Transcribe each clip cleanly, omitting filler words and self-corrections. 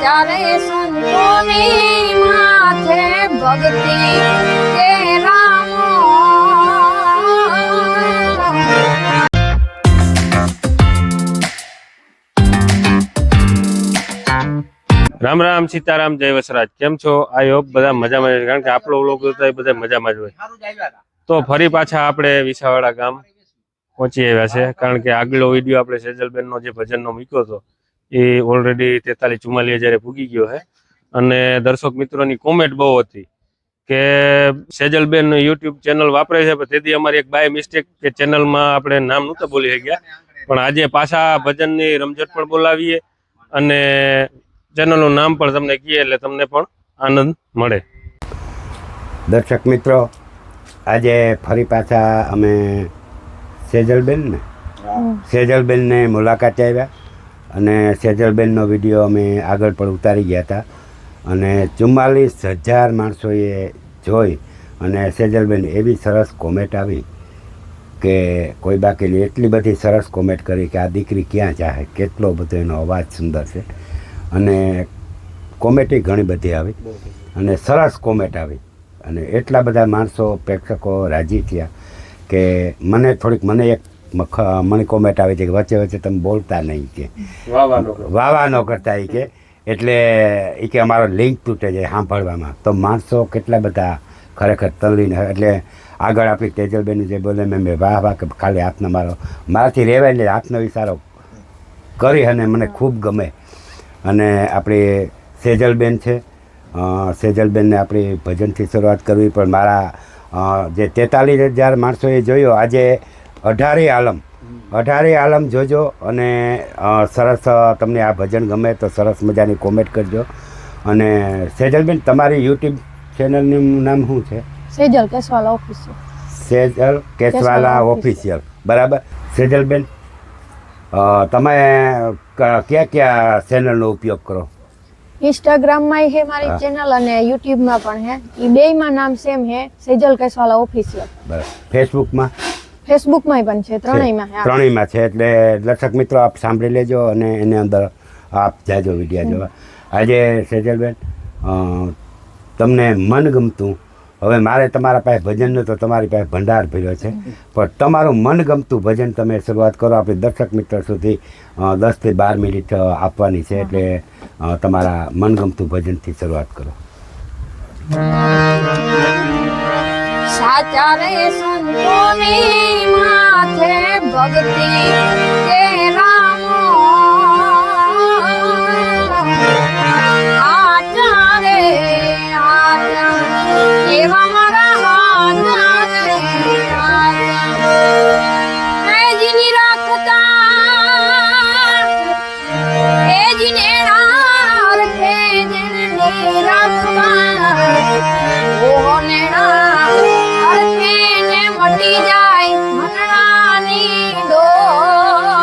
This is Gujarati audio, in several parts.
સાચા રે સંતોની માથે ભક્તિ કે રામો રામ રામ સીતારામ જય વસરાજ કેમ છો? આઈ હોપ બધા મજામાં છે, કારણ કે આપણો વ્લોગ તો બધા મજામાં જ હોય. તો ફરી પાછા આપણે વિસાવાડા ગામ પહોંચી આવ્યા છે, કારણ કે આગલો વિડીયો આપણે સેજલબેનનો જે ભજનનો મૂક્યો હતો એ ઓલરેડી 43-44 પૂગી ગયો છે. અને દર્શક મિત્રોની કોમેન્ટ બહુ હતી કે સેજલબેન યુટ્યુબ ચેનલ વાપરે છે, પણ તેથી અમારી એક બાય મિસ્ટેક કે ચેનલમાં આપણે નામ નહોતા બોલી શક્યા, પણ આજે પાછા ભજનની રમઝટ પણ બોલાવીએ અને ચેનલનું નામ પણ તમને કહીએ એટલે તમને પણ આનંદ મળે. દર્શક મિત્રો, આજે ફરી પાછા અમે સેજલબેનને મુલાકાતે આવ્યા અને સેજલબેનનો વિડીયો અમે આગળ પણ ઉતારી ગયા હતા અને 44,000 માણસોએ જોઈ અને સેજલબેન એવી સરસ કોમેન્ટ આવી કે કોઈ બાકી નહીં, એટલી બધી સરસ કોમેન્ટ કરી કે આ દીકરી ક્યાં જાય, કેટલો બધો એનો અવાજ સુંદર છે. અને કોમેન્ટે ઘણી બધી આવી અને સરસ કોમેન્ટ આવી અને એટલા બધા માણસો પ્રેક્ષકો રાજી થયા કે મને કોમેન્ટ આવી છે કે વચ્ચે વચ્ચે તમે બોલતા નહીં, કે વાવા ન કરતા એ કે, એટલે એ કે અમારો લિંક તૂટે છે સાંભળવામાં. તો માણસો કેટલા બધા ખરેખર તલ્લીને, એટલે આગળ આપણી તેજલબેન જે બોલે મેં વાહ વાહ કે ખાલી હાથનો મારાથી રહેવાય એટલે હાથનો ઇશારો કરી અને મને ખૂબ ગમે. અને આપણી સેજલબેન છે, સેજલબેનને આપણી ભજનથી શરૂઆત કરવી, પણ મારા જે 43,000 માણસોએ જોયો, આજે 18 આલમ જોજો અને સરસ તમને આ ભજન ગમે તો સરસ મજાની કોમેન્ટ કરજો. અને સેજલબેન, તમારી યુટ્યુબ ચેનલનું નામ શું છે? સેજલ કેસવાલા ઓફિસિયલ. સેજલ કેસવાલા ઓફિસિયલ, બરાબર. સેજલબેન, તમે કયા ચેનલનો ઉપયોગ કરો? ઇન્સ્ટાગ્રામમાં હે મારી ચેનલ અને યુટ્યુબમાં પણ હે. એ બેયમાં નામ સેમ હે, સેજલ કેસવાલા ઓફિસિયલ. બરાબર. ફેસબુકમાં પણ છે, ત્રણેયમાં છે. એટલે દર્શક મિત્રો આપ સાંભળી લેજો અને એની અંદર આપ જાજો વિડીયો જોવા. આજે સેજલબેન, તમને મનગમતું, હવે મારે તમારા પાસે ભજન તો તમારી પાસે ભંડાર ભર્યો છે, પણ તમારું મનગમતું ભજન તમે શરૂઆત કરો. આપણે દર્શક મિત્રો સુધી 10 થી 12 મિનિટ આપવાની છે, એટલે તમારા મનગમતું ભજનથી શરૂઆત કરો. સાચા રે સંતોની માથે ભક્તિ કે રામો આચા રે આચા એવા મારા આચા રે આચા એ જીની રાખતા એ જીને રાખે જેને રાખતા ઓ નેડા મટી જાય મનડાની ડોર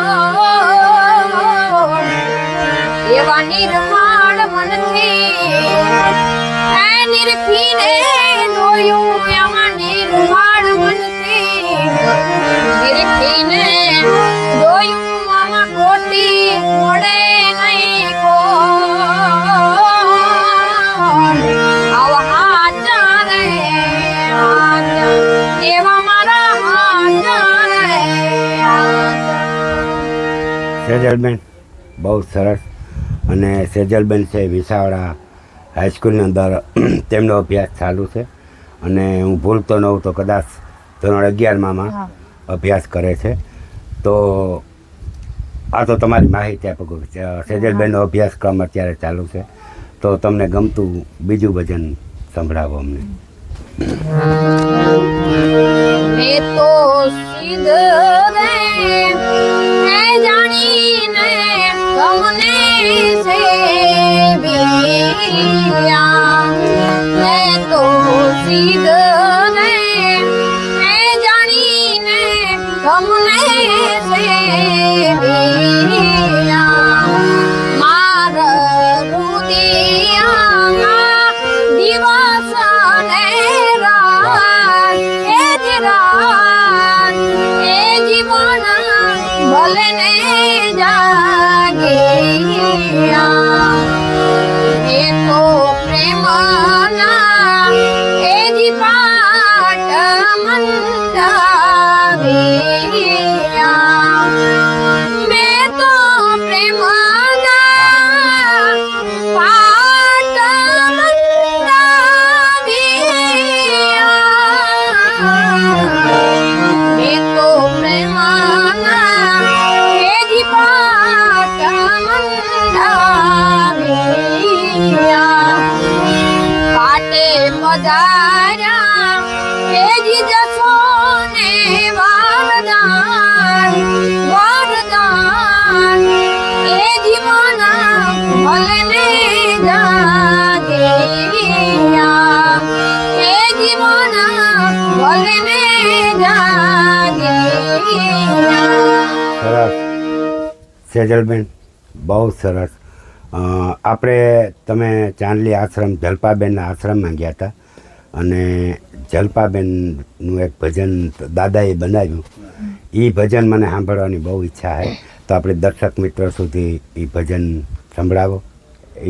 એવા નિર્માણ મનથી એ નિરખીને જોયું એમાં નિર્માણ મનથી નિરખીને જોયું આમાં ખોટી મળે નહીં કોણ આવા હાચા રે હાચા એવા સેજલબેન બહુ સરસ. અને સેજલબેન છે વિસાવડા હાઈસ્કૂલની અંદર તેમનો અભ્યાસ ચાલુ છે અને હું ભૂલતો ન હોઉં તો કદાચ ધોરણ 11માં અભ્યાસ કરે છે. તો આ તો તમારી માહિતી આપો. સેજલબેનનો અભ્યાસક્રમ અત્યારે ચાલુ છે, તો તમને ગમતું બીજું ભજન સંભળાવો અમને. એ તો સીધ રે એ જાણીને તમને સેવ્યા એ તો સીધ રે એ જાણીને તમને સેવ્યા મારા રુદિયામાં દિવસ ને રાત એ જ રાત એ જીવન ભલે ને જાગે ભલે ને જાગિયા એ જીવન ભલે ને જાગિયા. સરસ સેજલબેન, બહુ સરસ. આપણે તમે ચાંદલી આશ્રમ જલપાબેનના આશ્રમમાં ગયા હતા અને જલપાબેનનું એક ભજન દાદાએ બનાવ્યું. એ ભજન મને સાંભળવાની બહુ ઈચ્છા છે, તો આપણે દર્શક મિત્રો સુધી એ ભજન સંભળાવો,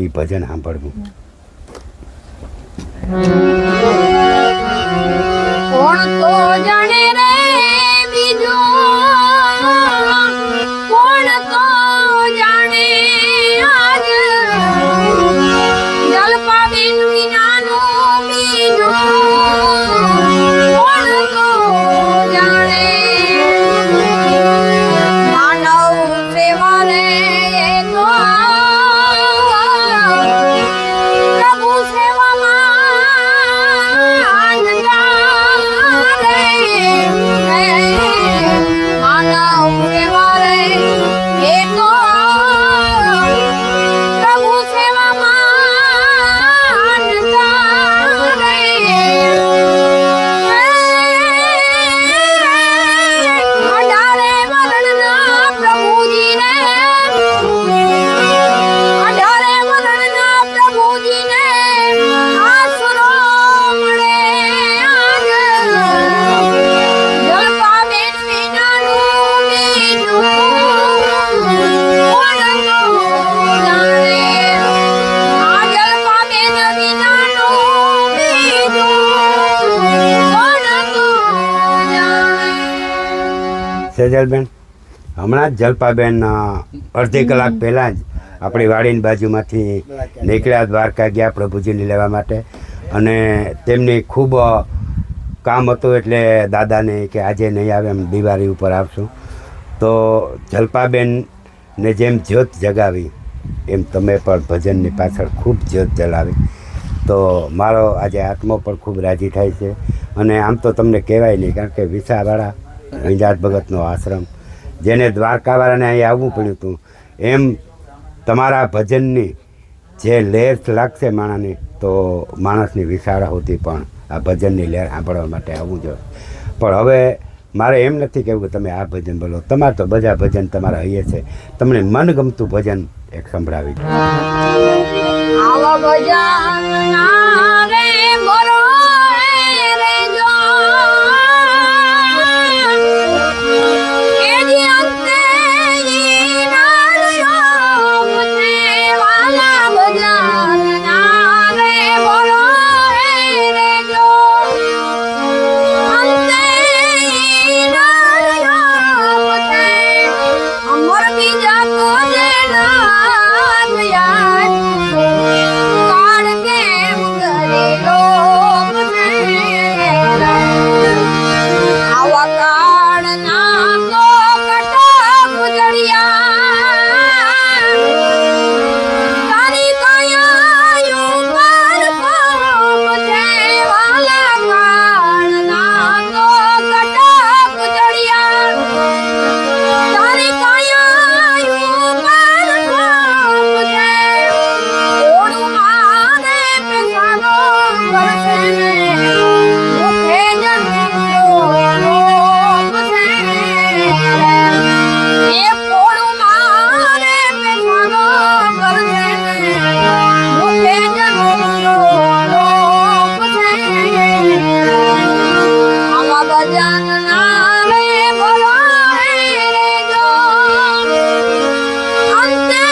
એ ભજન સાંભળવું. કોણ તો જાણે રે બીજું, કોણ તો જાણે આજ જલપાબેન વિનાનું બીજું, કોણ તો જાણે માનવ સેવા રે એ તો પ્રભુ સેવામાં માનવ સેવા રે એ તો પ્રભુ સેવામાં અઢારે વરણના પ્રભુજીને, અઢારે વરણના પ્રભુજીને આશરો મળે આજ જલપાબેન વિનાનું બીજું, કોણ તો જાણે આ જલપાબેન વિનાનું બીજું, કોણ તો જાણે. સેજલબેન, હમણાં જ જલપાબેન અડધી કલાક પહેલાં જ આપણી વાડીની બાજુમાંથી નીકળ્યા, દ્વારકા ગયા પ્રભુજીને લેવા માટે. અને તેમની ખૂબ કામ હતું એટલે દાદાને કે આજે નહીં આવે, એમ દિવાળી ઉપર આવશું. તો જલપાબેનને જેમ જ્યોત જગાવી એમ તમે પણ ભજનની પાછળ ખૂબ જ્યોત જલાવી. તો મારો આજે આત્મો પણ ખૂબ રાજી થાય છે. અને આમ તો તમને કહેવાય નહીં, કારણ કે વિસાવાળા વિંજાત ભગતનો આશ્રમ, જેને દ્વારકાવાળાને અહીં આવવું પડ્યું હતું, એમ તમારા ભજનની જે લહેર લાગશે માણસની, તો માણસની વિશાળા હોતી પણ આ ભજનની લહેર સાંભળવા માટે આવવું જોઈએ. પણ હવે મારે એમ નથી કહેવું કે તમે આ ભજન બોલો, તમારે તો બધા ભજન તમારા અહીંયા છે. તમને મનગમતું ભજન એક સંભળાવી દો. આવા ભજન રે મોરો રે જો એ જે અંતે ઈ નાળિયો મુજે વાલા ભજન રે મોરો રે જો અંતે ઈ નાળિયો મુજે અમર બીજા તો જે નાથ યાદ કાળ કે ઉતરેલો આવા કાળ ના તો કટા ગુજરિયા તારી કાયા ઉપર પહોંચે વાલા કાળ ના તો કટા ગુજરિયા તારી કાયા ઉપર પહોંચે ઓણું માને પેસાનો કરશે ને મુખે જન્મનો રોપ છે એ ઓણું માને પેસાનો કરશે ને મુખે જન્મનો રોપ છે આવા ભજન ના રે બોલો રે જો અંતે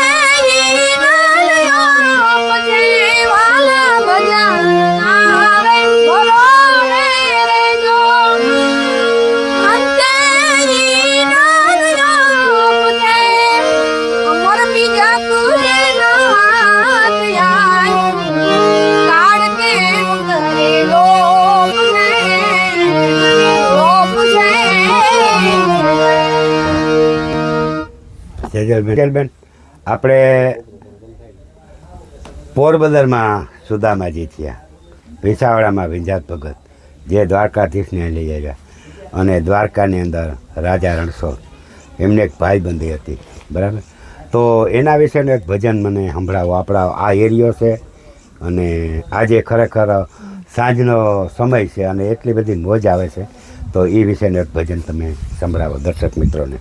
ઈ નાળિયો પછી વાલા ભજન ના રે બોલો રે જો અંતે ઈ નાળિયો પછી અમર બીજા તુજે નાથ યાદ કાળ કે ઉતરેલો રોપ છે. સેજલબેન, આપણે પોરબંદરમાં સુદામાજી થયા, વિસાવડામાં વિંજાત ભગત જે દ્વારકાધીશને લઈ આવ્યા, અને દ્વારકાની અંદર રાજા રણછોડ એમને એક ભાઈબંધી હતી, બરાબર. તો એના વિશેનું એક ભજન મને સંભળાવો. આપણા આ એરિયો છે અને આજે ખરેખર સાંજનો સમય છે અને એટલી બધી મોજ આવે છે, તો એ વિશેનું એક ભજન તમે સંભળાવો દર્શક મિત્રોને.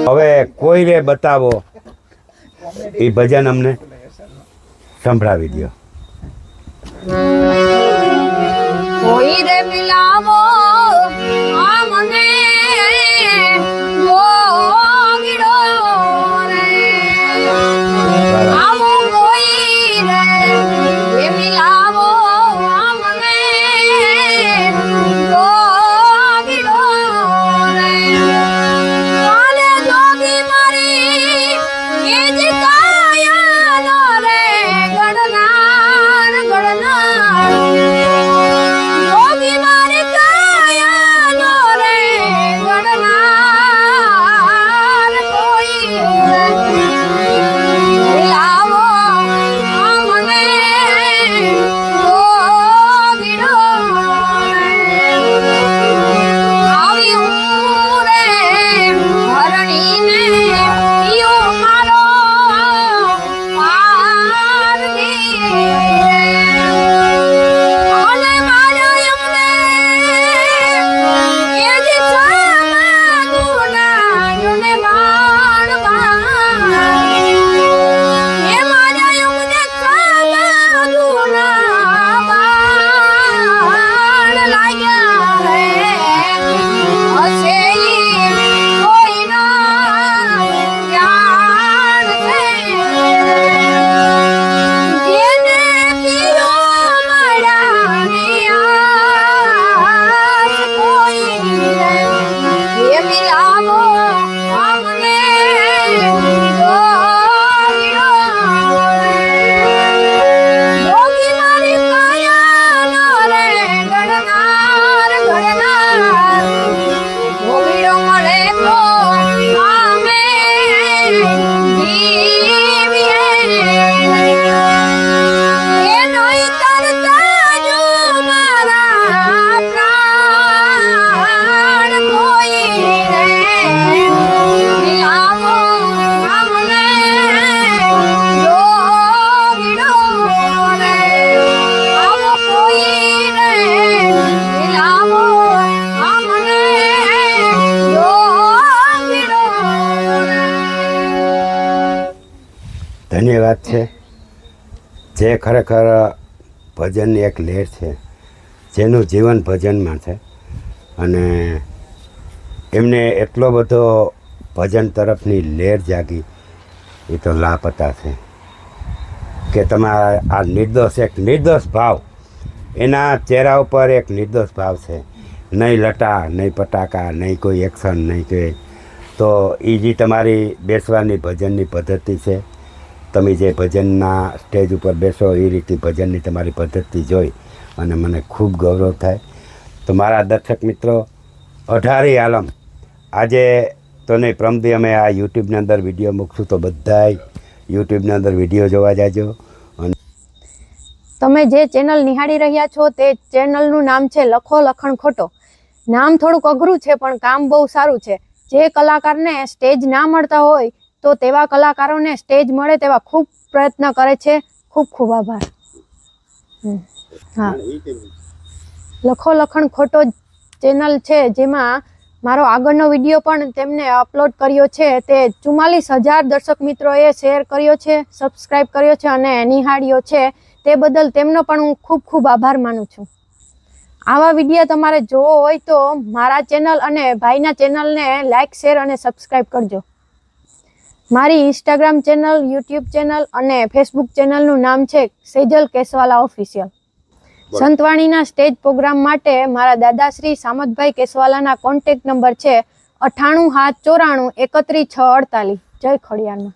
હવે કોઈ રે બતાવો એ ભજન અમને સંભળાવી દો. કોઈ રે મિલાવો આમને જોગીડો રે, આવો કોઈ રે મિલાવો આમને જોગીડો રે. કાલે જોગી મારી એ જ કાયાનો રે ગણનાર ગણનાર. જોગી મારી કાયાનો રે ગણનાર. કોઈ લાવો અમને જોગીડો આવી હું રે હરણીને પિયો મારો પારધી અને મારો એમને એ જ સમાગુનાને માણવા એ મારા એમને સમાગુના બાણ લાગ્યા રે. હશે ઈ કોઈના જાણ છે જેને પીરો મળ્યાની આસ કોઈ રે. એ મિલાવો અમને જોગીડો રે. જોગી મારી કાયાનો રે ગણનાર ગણનાર. જોગીડો મળે તો અમે જીવીએ. એ નહીં તરતા જો મારા પ્રાણ કોઈ રે. મિલાવો અમને જોગીડો રે. આવો કોઈ રે મિલાવો અમને જોગીડો રે. ધન્યવાદ છે. જે ખરેખર ભજનની એક લહેર છે, જેનું જીવન ભજનમાં છે અને એમને એટલો બધો ભજન તરફની લહેર જાગી, એ તો લાપતા છે કે તમારા આ નિર્દોષ એક નિર્દોષ ભાવ, એના ચહેરા ઉપર એક નિર્દોષ ભાવ છે. નહીં લટા, નહીં પટાકા, નહીં કોઈ એક્શન, નહીં કોઈ. તો એ જે તમારી બેસવાની ભજનની પદ્ધતિ છે, તમે જે ભજનના સ્ટેજ ઉપર બેસો એ રીતે ભજનની તમારી પદ્ધતિ જોઈ અને મને ખૂબ ગૌરવ થાય. તો મારા દર્શક મિત્રો, 18 આલમ આજે તો નહીં પ્રમદી અમે આ યુટ્યુબની અંદર વિડીયો મૂકશું તો બધાય યુટ્યુબની અંદર વિડીયો જોવા જાજો. અને તમે જે ચેનલ નિહાળી રહ્યા છો તે ચેનલનું નામ છે લખો લખણ ખોટો. નામ થોડુંક અઘરું છે પણ કામ બહુ સારું છે. જે કલાકારને સ્ટેજ ના મળતા હોય તો તેવા કલાકારોને સ્ટેજ મળે તેવા ખૂબ પ્રયત્ન કરે છે. ખૂબ ખૂબ આભાર. હા, લખો લખણ ખોટો ચેનલ છે જેમાં મારો આગળનો વિડીયો પણ તેમને અપલોડ કર્યો છે. તે 44,000 દર્શક મિત્રોએ શેર કર્યો છે, સબસ્ક્રાઇબ કર્યો છે અને નિહાળ્યો છે. તે બદલ તેમનો પણ હું ખૂબ ખૂબ આભાર માનું છું. આવા વિડીયો તમારે જોવો હોય તો મારા ચેનલ અને ભાઈના ચેનલને લાઇક, શેર અને સબસ્ક્રાઇબ કરજો. મારી ઇન્સ્ટાગ્રામ ચેનલ, યુટ્યુબ ચેનલ અને ફેસબુક ચેનલનું નામ છે સેજલ કેસવાલા ઓફિશિયલ. સંતવાણીના સ્ટેજ પ્રોગ્રામ માટે મારા દાદાશ્રી સામતભાઈ કેસવાલાના કોન્ટેક્ટ નંબર છે 98 794 31 6 48. જય ખોડિયારમાં.